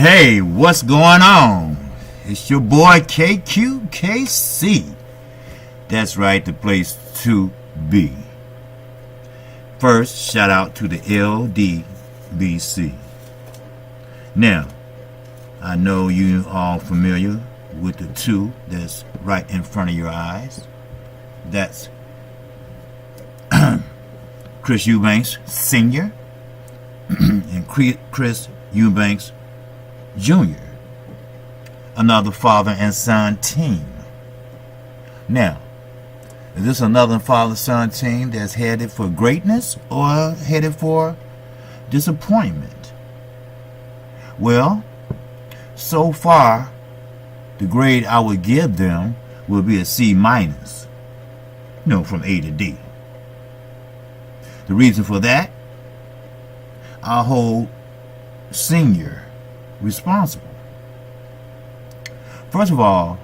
Hey, what's going on? It's your boy KQKC. That's right, the place to be. First, shout out to the LDBC. Now, I know you all familiar with the two that's right in front of your eyes. That's Chris Eubanks Sr. and Chris Eubanks Jr., another father and son team. Now, is this another father-son team that's headed for greatness or headed for disappointment? Well, so far, the grade I would give them will be a C-, from A to D. The reason for that, I hold Senior responsible. First of all,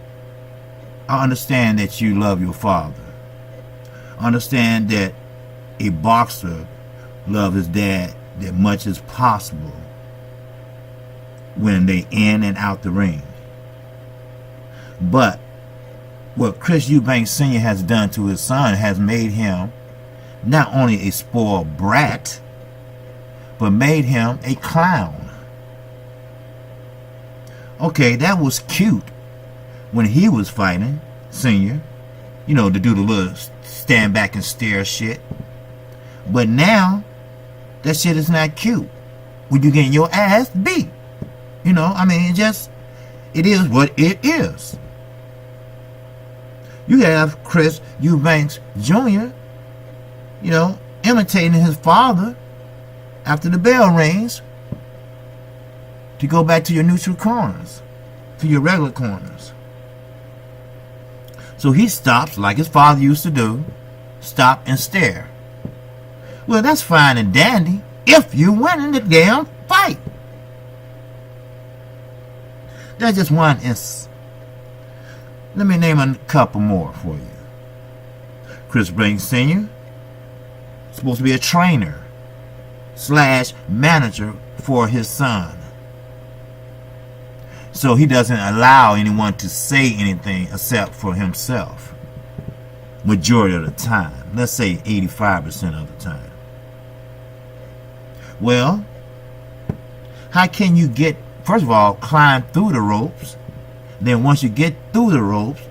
I understand that you love your father. I understand that a boxer loves his dad as much as possible when they in and out the ring. But what Chris Eubanks Sr. has done to his son has made him not only a spoiled brat, but made him a clown. Okay, that was cute when he was fighting, Senior. To do the little stand back and stare shit. But now, that shit is not cute. When you getting your ass beat. It is what it is. You have Chris Eubanks Jr., imitating his father after the bell rings, to go back to your neutral corners, to your regular corners. So he stops like his father used to do, stop and stare. Well, that's fine and dandy if you win in the damn fight. That's just one instance. Let me name a couple more for you. Chris Eubanks Sr. supposed to be a trainer / manager for his son. So he doesn't allow anyone to say anything except for himself. Majority of the time. Let's say 85% of the time. Well, how can you first of all, climb through the ropes? Then once you get through the ropes,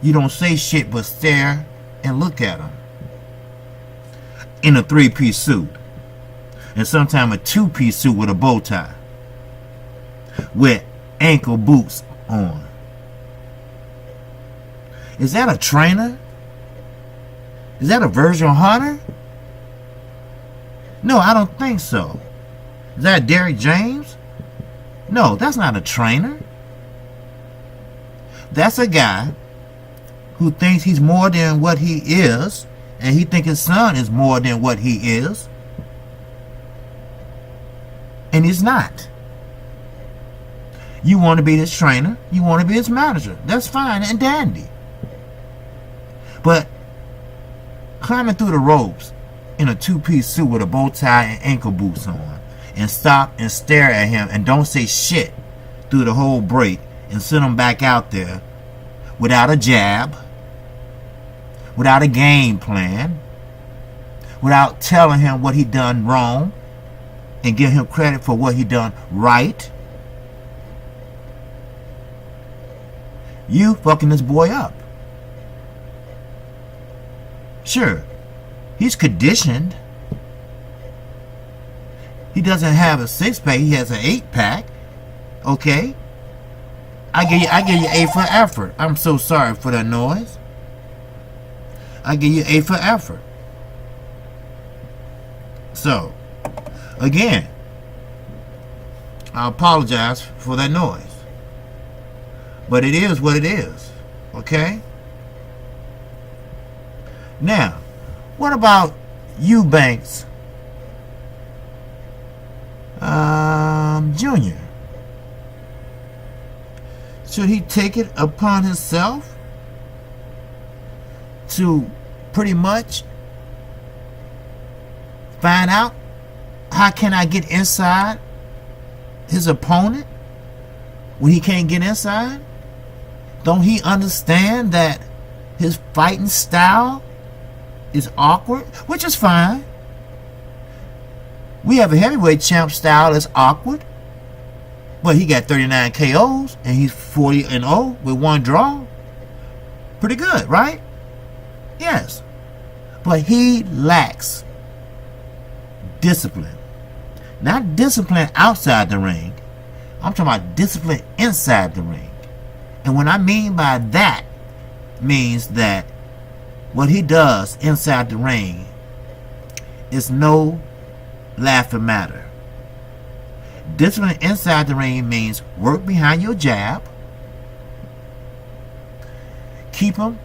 you don't say shit but stare and look at them. In a 3-piece suit. And sometimes a 2-piece suit with a bow tie. With ankle boots on. Is that a trainer? Is that a virtual hunter? No, I don't think so. Is that Derrick James? No, that's not a trainer. That's a guy who thinks he's more than what he is, and he thinks his son is more than what he is, and he's not. You want to be his trainer, you want to be his manager. That's fine and dandy. But climbing through the ropes in a 2-piece suit with a bow tie and ankle boots on, and stop and stare at him and don't say shit through the whole break, and send him back out there without a jab, without a game plan, without telling him what he done wrong and give him credit for what he done right. You fucking this boy up. Sure, he's conditioned. He doesn't have a 6-pack, he has an 8-pack. Okay? I give you A for effort. I'm so sorry for that noise. I give you A for effort. So, again, I apologize for that noise. But it is what it is. Okay? Now, what about Eubanks Jr.? Should he take it upon himself to pretty much find out how can I get inside his opponent when he can't get inside? Don't he understand that his fighting style is awkward? Which is fine. We have a heavyweight champ style that's awkward. But he got 39 KOs and he's 40-0 with one draw. Pretty good, right? Yes. But he lacks discipline. Not discipline outside the ring. I'm talking about discipline inside the ring. And what I mean by that means that what he does inside the ring is no laughing matter. Discipline inside the ring means work behind your jab, keep him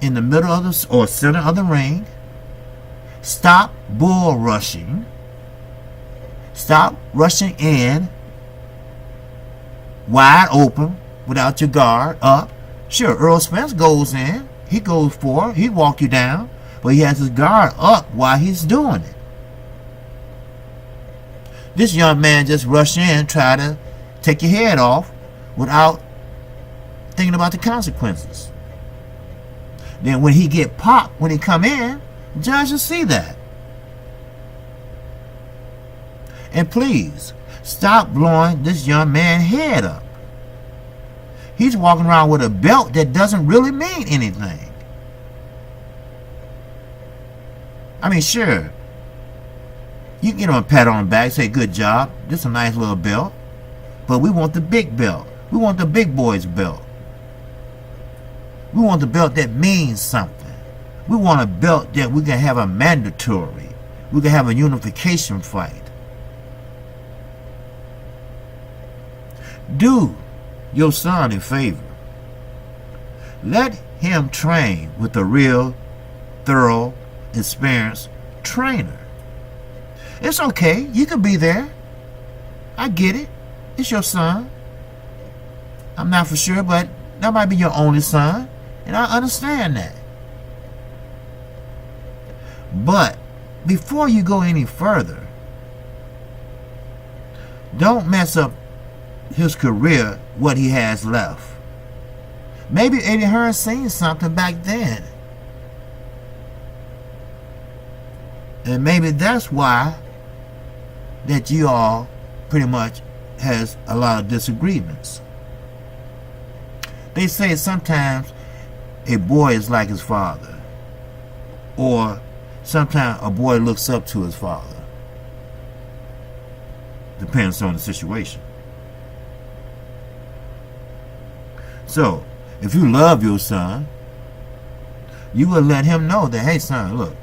in the middle of the or center of the ring, stop bull rushing, stop rushing in wide open without your guard up. Sure, Earl Spence goes in, he goes for it, he walk you down, but he has his guard up while he's doing it. This young man just rushed in, try to take your head off without thinking about the consequences. Then when he get popped, when he come in, the judge will see that. And please, stop blowing this young man's head up. He's walking around with a belt that doesn't really mean anything. I mean, sure, you can get him a pat on the back, say, good job, this is a nice little belt. But we want the big belt. We want the big boy's belt. We want the belt that means something. We want a belt that we can have a mandatory. We can have a unification fight. Do your son a favor. Let him train with a real, thorough, experienced trainer. It's okay. You can be there. I get it. It's your son. I'm not for sure, but that might be your only son. And I understand that. But before you go any further, don't mess up his career, what he has left. Maybe Eddie Hearn seen something back then. And maybe that's why that you all pretty much has a lot of disagreements. They say sometimes a boy is like his father, or sometimes a boy looks up to his father. Depends on the situation. So, if you love your son, you will let him know that, hey son, look,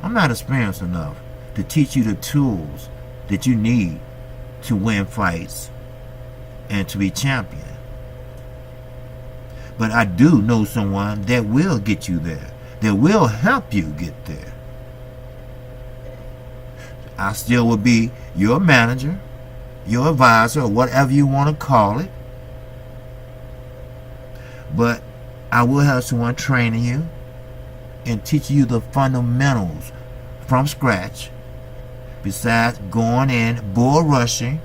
I'm not experienced enough to teach you the tools that you need to win fights and to be champion. But I do know someone that will get you there, that will help you get there. I still will be your manager, your advisor, or whatever you want to call it. But I will have someone training you and teaching you the fundamentals from scratch, besides going in bull rushing,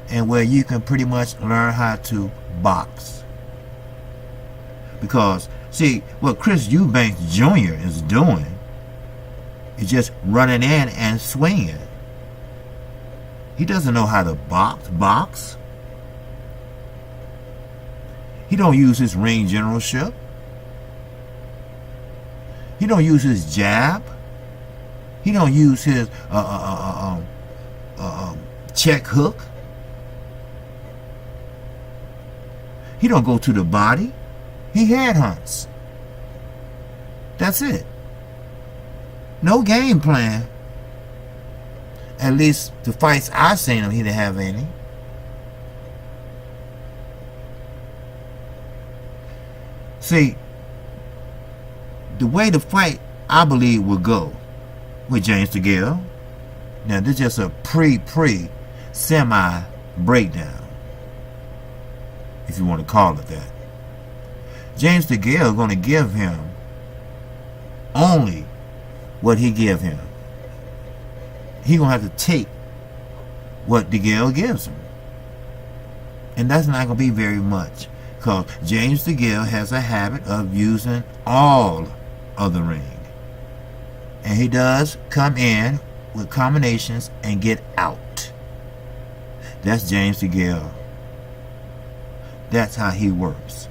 and where you can pretty much learn how to box. Because see, what Chris Eubanks Jr. is doing is just running in and swinging. He doesn't know how to box. He don't use his ring generalship. He don't use his jab. He don't use his check hook. He don't go to the body. He headhunts. That's it. No game plan. At least the fights I've seen him, he didn't have any. See, the way the fight, I believe, will go with James DeGale. Now, this is just a semi breakdown, if you want to call it that. James DeGale is going to give him only what he give him. He going to have to take what DeGale gives him. And that's not going to be very much, because James DeGale has a habit of using all of the ring. And he does come in with combinations and get out. That's James DeGale. That's how he works.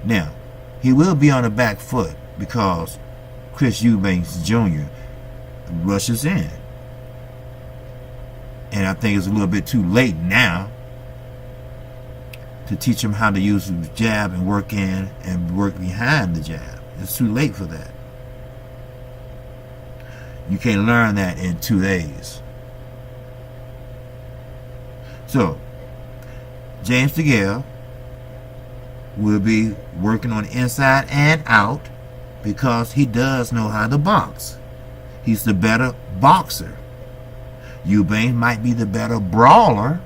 Now, he will be on the back foot because Chris Eubanks Jr. rushes in. And I think it's a little bit too late now to teach him how to use the jab and work in and work behind the jab. It's too late for that. You can't learn that in 2 days. So, James DeGale will be working on inside and out because he does know how to box. He's the better boxer. Eubanks might be the better brawler,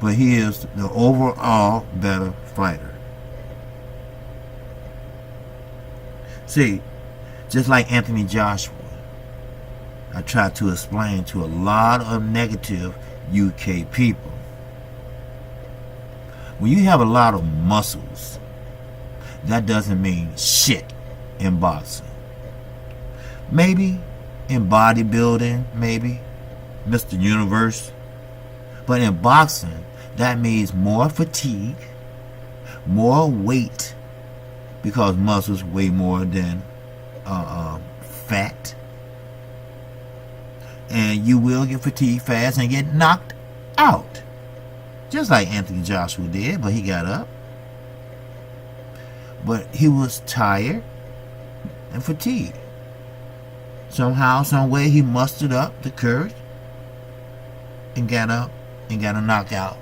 but he is the overall better fighter. See, just like Anthony Joshua, I try to explain to a lot of negative UK people. When you have a lot of muscles, that doesn't mean shit in boxing. Maybe in bodybuilding, maybe Mr. Universe. But in boxing, that means more fatigue, more weight, because muscles weigh more than fat. And you will get fatigued fast and get knocked out. Just like Anthony Joshua did, but he got up. But he was tired and fatigued. Somehow, some way, he mustered up the courage and got up and got a knockout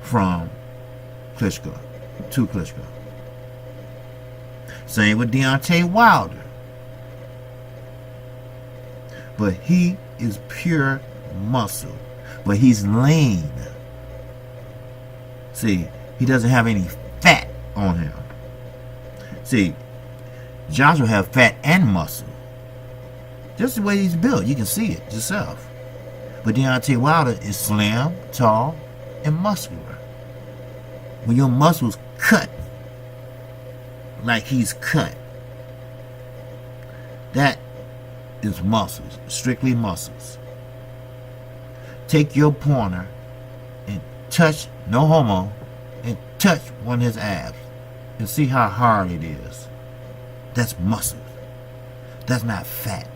from Klitschko, to Klitschko. Same with Deontay Wilder. But he is pure muscle. But he's lean. See, he doesn't have any fat on him. See, Joshua have fat and muscle. Just the way he's built. You can see it yourself. But Deontay Wilder is slim, tall, and muscular. When your muscles cut like he's cut, that is muscles, strictly muscles. Take your pointer and touch, no homo, and touch one of his abs and see how hard it is. That's muscle. That's not fat.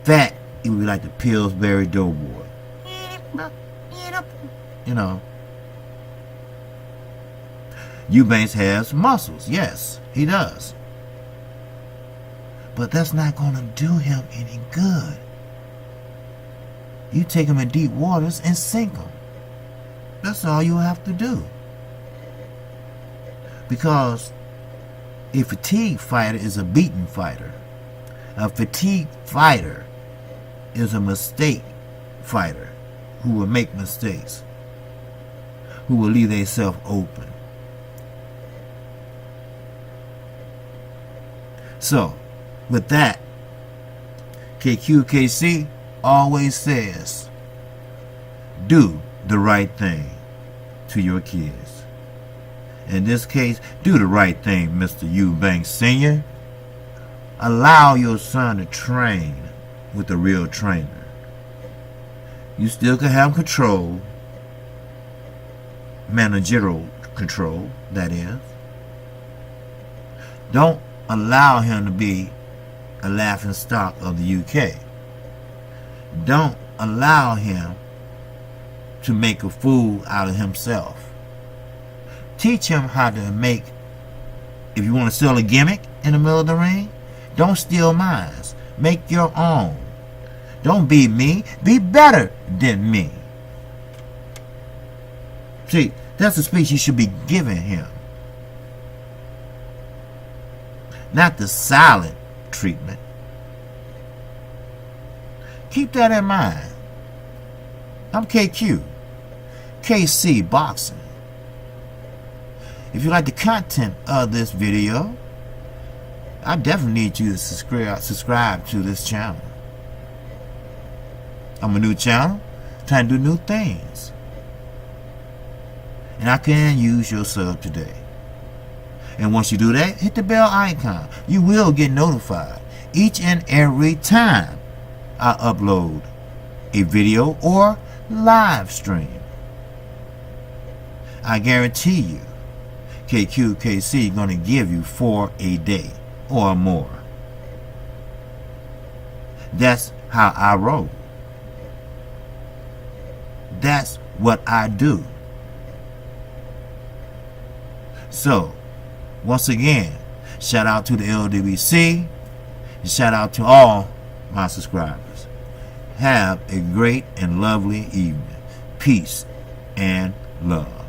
Fat, it would be like the Pillsbury Doughboy. You know. Eubanks has muscles. Yes, he does. But that's not going to do him any good. You take him in deep waters and sink him. That's all you have to do. Because a fatigued fighter is a beaten fighter. A fatigued fighter is a mistake fighter who will make mistakes, who will leave themselves open. So, with that, KQKC always says, do the right thing to your kids. In this case, do the right thing, Mr. Eubanks Sr. Allow your son to train with a real trainer. You still can have control, managerial control, that is. Don't allow him to be a laughing stock of the UK. Don't allow him to make a fool out of himself. Teach him how to make If you want to steal a gimmick in the middle of the ring, don't steal mine. Make your own. Don't be me. Be better than me. See, that's the speech you should be giving him. Not the silent treatment. Keep that in mind. I'm KQ. KC Boxing. If you like the content of this video, I definitely need you to subscribe to this channel. I'm a new channel, trying to do new things. And I can use your sub today. And once you do that, hit the bell icon. You will get notified each and every time I upload a video or live stream. I guarantee you, KQKC going to give you 4 a day or more. That's how I roll. That's what I do. So, once again, shout out to the LWC and shout out to all my subscribers. Have a great and lovely evening. Peace and love.